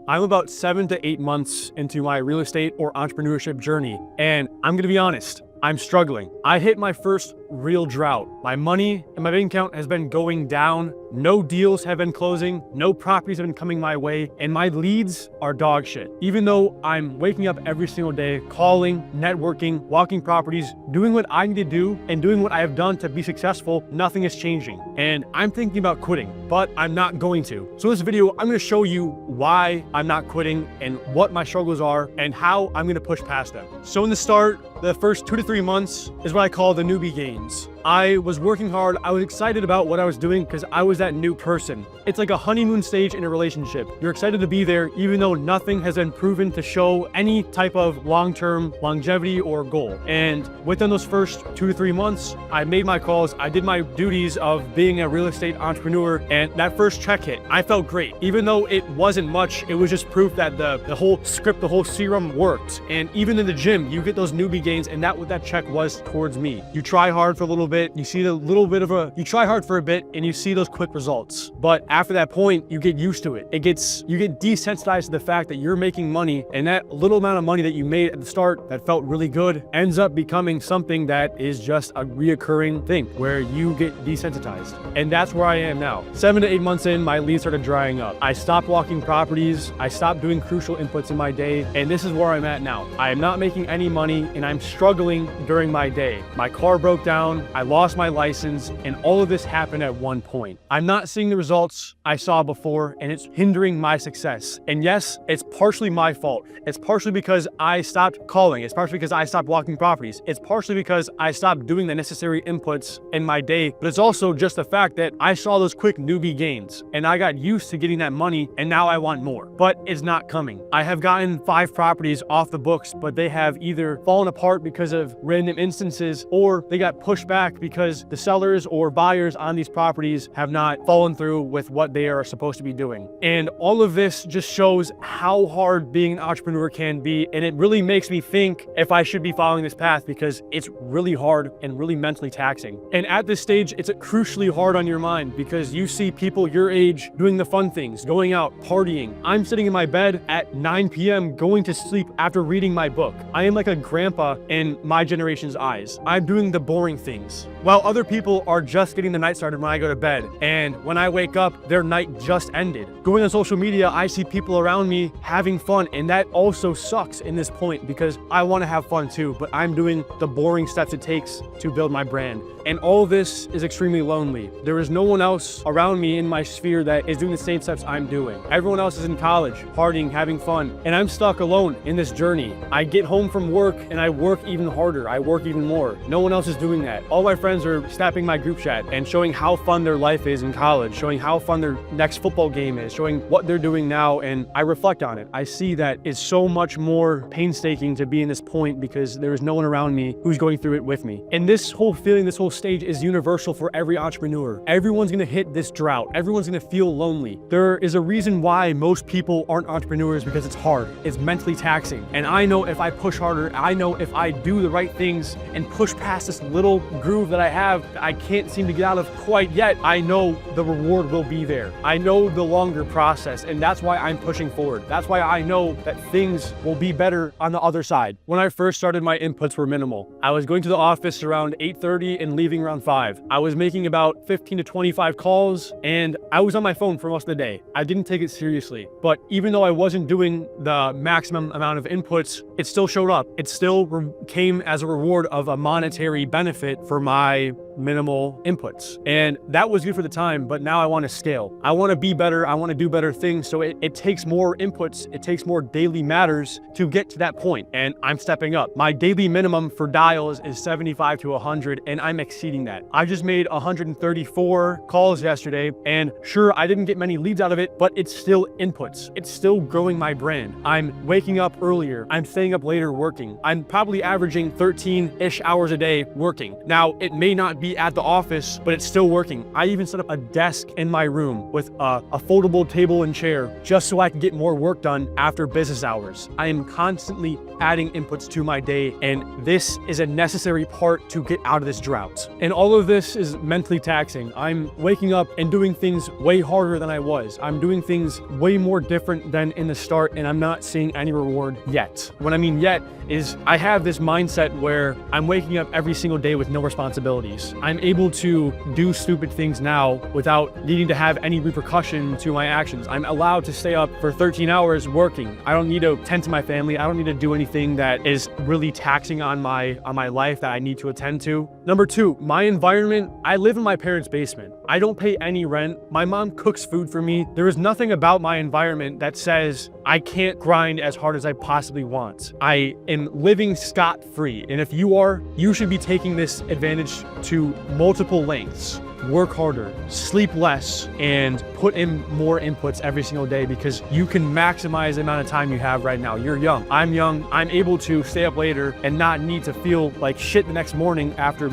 I'm about 7 to 8 months into my real estate or entrepreneurship journey, and I'm gonna be honest, I'm struggling. I hit my first real drought. My money and my bank account has been going down. No deals have been closing. No properties have been coming my way. And my leads are dog shit. Even though I'm waking up every single day, calling, networking, walking properties, doing what I need to do and doing what I have done to be successful, nothing is changing. And I'm thinking about quitting, but I'm not going to. So in this video, I'm gonna show you why I'm not quitting and what my struggles are and how I'm gonna push past them. So in the start, the first 2 to 3 months is what I call the newbie gains. I was working hard. I was excited about what I was doing because I was that new person. It's like a honeymoon stage in a relationship. You're excited to be there even though nothing has been proven to show any type of long-term longevity or goal. And within those first 2 to 3 months, I made my calls. I did my duties of being a real estate entrepreneur, and that first check hit. I felt great. Even though it wasn't much, it was just proof that the whole script, the whole serum worked. And even in the gym, you get those newbie gains, and that's what that check was towards me. You try hard for a little bit, you see you try hard for a bit and you see those quick results. But after that point, you get used to it. You get desensitized to the fact that you're making money, and that little amount of money that you made at the start that felt really good ends up becoming something that is just a reoccurring thing where you get desensitized. And that's where I am now. 7 to 8 months in, my leads started drying up. I stopped walking properties. I stopped doing crucial inputs in my day. And this is where I'm at now. I am not making any money and I'm struggling during my day. My car broke down. I lost my license, and all of this happened at one point. I'm not seeing the results I saw before, and it's hindering my success. And yes, it's partially my fault. It's partially because I stopped calling. It's partially because I stopped walking properties. It's partially because I stopped doing the necessary inputs in my day, but it's also just the fact that I saw those quick newbie gains, and I got used to getting that money, and now I want more, but it's not coming. I have gotten 5 properties off the books, but they have either fallen apart because of random instances, or they got pushed back because the sellers or buyers on these properties have not fallen through with what they are supposed to be doing. And all of this just shows how hard being an entrepreneur can be. And it really makes me think if I should be following this path, because it's really hard and really mentally taxing. And at this stage, it's crucially hard on your mind because you see people your age doing the fun things, going out, partying. I'm sitting in my bed at 9 p.m. going to sleep after reading my book. I am like a grandpa in my generation's eyes. I'm doing the boring things, while other people are just getting the night started when I go to bed. And when I wake up, their night just ended. Going on social media, I see people around me having fun, and that also sucks in this point because I want to have fun too, but I'm doing the boring steps it takes to build my brand. And all this is extremely lonely. There is no one else around me in my sphere that is doing the same steps I'm doing. Everyone else is in college, partying, having fun, and I'm stuck alone in this journey. I get home from work and I work even harder. I work even more. No one else is doing that. All my friends are snapping my group chat and showing how fun their life is in college, showing how fun their next football game is, showing what they're doing now, and I reflect on it. I see that it's so much more painstaking to be in this point because there is no one around me who's going through it with me. And this whole feeling, this whole stage is universal for every entrepreneur. Everyone's gonna hit this drought. Everyone's gonna feel lonely. There is a reason why most people aren't entrepreneurs, because it's hard. It's mentally taxing. And I know if I push harder, I know if I do the right things and push past this little groove that I have that I can't seem to get out of quite yet, I know the reward will be there. I know the longer process, and that's why I'm pushing forward. That's why I know that things will be better on the other side. When I first started, my inputs were minimal. I was going to the office around 8:30 and leaving around 5. I was making about 15 to 25 calls, and I was on my phone for most of the day. I didn't take it seriously, but even though I wasn't doing the maximum amount of inputs, it still showed up. It still came as a reward of a monetary benefit for my minimal inputs. And that was good for the time, but now I want to scale. I want to be better. I want to do better things. So it takes more inputs. It takes more daily matters to get to that point. And I'm stepping up. My daily minimum for dials is 75 to 100, and I'm exceeding that. I just made 134 calls yesterday, and sure, I didn't get many leads out of it, but it's still inputs. It's still growing my brand. I'm waking up earlier. I'm staying up later working. I'm probably averaging 13-ish hours a day working. Now, So it may not be at the office, but it's still working. I even set up a desk in my room with a foldable table and chair just so I can get more work done after business hours. I am constantly adding inputs to my day, and this is a necessary part to get out of this drought. And all of this is mentally taxing. I'm waking up and doing things way harder than I was. I'm doing things way more different than in the start, and I'm not seeing any reward yet. What I mean yet is I have this mindset where I'm waking up every single day with no responsibilities. I'm able to do stupid things now without needing to have any repercussion to my actions. I'm allowed to stay up for 13 hours working. I don't need to tend to my family. I don't need to do anything that is really taxing on my life that I need to attend to. Number two, my environment. I live in my parents' basement. I don't pay any rent. My mom cooks food for me. There is nothing about my environment that says I can't grind as hard as I possibly want. I am living scot-free. And if you are, you should be taking this advantage to multiple lengths. Work harder, sleep less, and put in more inputs every single day, because you can maximize the amount of time you have right now. You're young. I'm young. I'm able to stay up later and not need to feel like shit the next morning after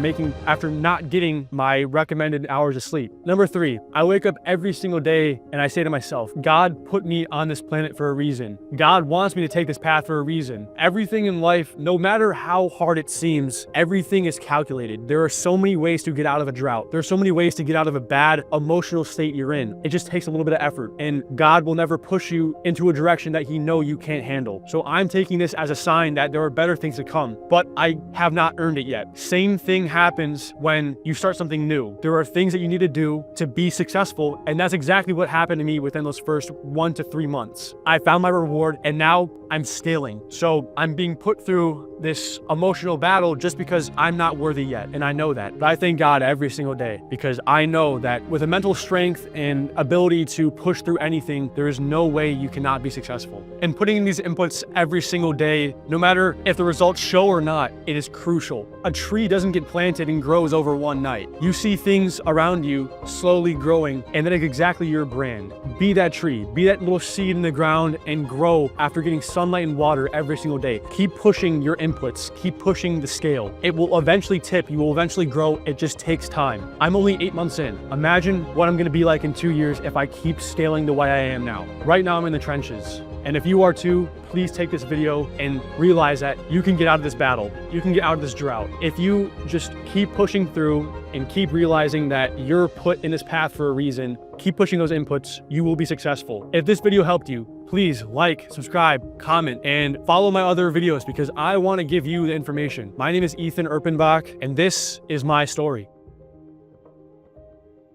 not getting my recommended hours of sleep. Number three, I wake up every single day and I say to myself, God put me on this planet for a reason. God wants me to take this path for a reason. Everything in life, no matter how hard it seems, everything is calculated. There are so many ways to get out of a drought. There's so many ways to get out of a bad emotional state you're in. It just takes a little bit of effort, and God will never push you into a direction that He knows you can't handle. So I'm taking this as a sign that there are better things to come, but I have not earned it yet. Same thing happens when you start something new. There are things that you need to do to be successful, and that's exactly what happened to me within those first 1 to 3 months. I found my reward, and now I'm scaling. So I'm being put through this emotional battle just because I'm not worthy yet, and I know that. But I thank God every single day, because I know that with a mental strength and ability to push through anything, there is no way you cannot be successful. And putting in these inputs every single day, no matter if the results show or not, it is crucial. A tree doesn't get planted and grows over one night. You see things around you slowly growing, and that is exactly your brand. Be that tree, be that little seed in the ground, and grow after getting sunlight and water every single day. Keep pushing your inputs, keep pushing the scale. It will eventually tip, you will eventually grow. It just takes time. I'm only 8 months in. Imagine what I'm gonna be like in 2 years if I keep scaling the way I am now. Right now I'm in the trenches. And if you are too, please take this video and realize that you can get out of this battle. You can get out of this drought. If you just keep pushing through and keep realizing that you're put in this path for a reason, keep pushing those inputs, you will be successful. If this video helped you, please like, subscribe, comment, and follow my other videos, because I want to give you the information. My name is Ethan Erpenbach, and this is my story.